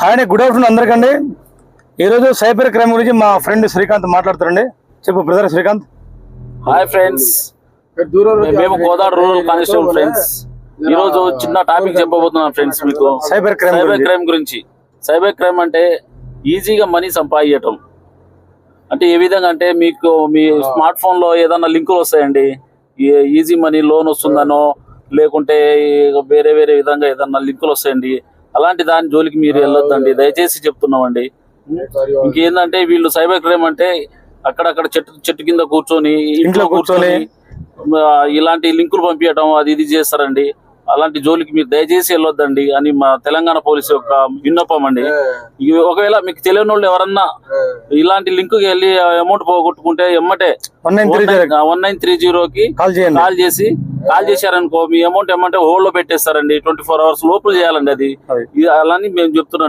Hi, good afternoon అందరికండి. ఈరోజు cyber crime గురించి మా ఫ్రెండ్ శ్రీకాంత్ మాట్లాడుతారండి. చెప్పు బ్రదర్ శ్రీకాంత్. హాయ్ ఫ్రెండ్స్, మేము గోదావరి రూరల్ కానిస్టేబుల్ ఫ్రెండ్స్. ఈ రోజు చిన్న టాపిక్ చెప్పబోతున్నాం ఫ్రెండ్స్ మీకు సైబర్ క్రైమ్ గురించి. సైబర్ క్రైమ్ అంటే ఈజీగా మనీ సంపాదించటం. అంటే ఏ విధంగా అంటే మీకు మీ స్మార్ట్ ఫోన్ లో ఏదైనా లింకులు వస్తాయండి, ఈజీ మనీ లోన్ వస్తుందనో లేకుంటే వేరే వేరే విధంగా ఏదన్నా లింకులు వస్తాయండి. అలాంటి దాని జోలికి మీరు వెళ్ళొద్దండి, దయచేసి చెప్తున్నామండి. ఇంకేందంటే వీళ్ళు సైబర్ క్రైమ్ అంటే అక్కడక్కడ చెట్టు కింద కూర్చొని ఇంట్లో కూర్చొని ఇలాంటి లింకులు పంపించడం అది ఇది చేస్తారండి. అలాంటి జోలికి మీరు దయచేసి వెళ్ళొద్దండి అని మా తెలంగాణ పోలీసు యొక్క విన్నపం అండి. ఒకవేళ మీకు తెలియని వాళ్ళు ఎవరన్నా ఇలాంటి లింక్ వెళ్ళి అమౌంట్ పోగొట్టుకుంటే ఎమ్మటే 1930కి కాల్ చేశారనుకో, మీ అమౌంట్ ఏమంటే హోల్డ్ లో పెట్టేస్తారండి. 24 hours లోపల చేయాలండి అది. అలాని మేము చెప్తున్నాం.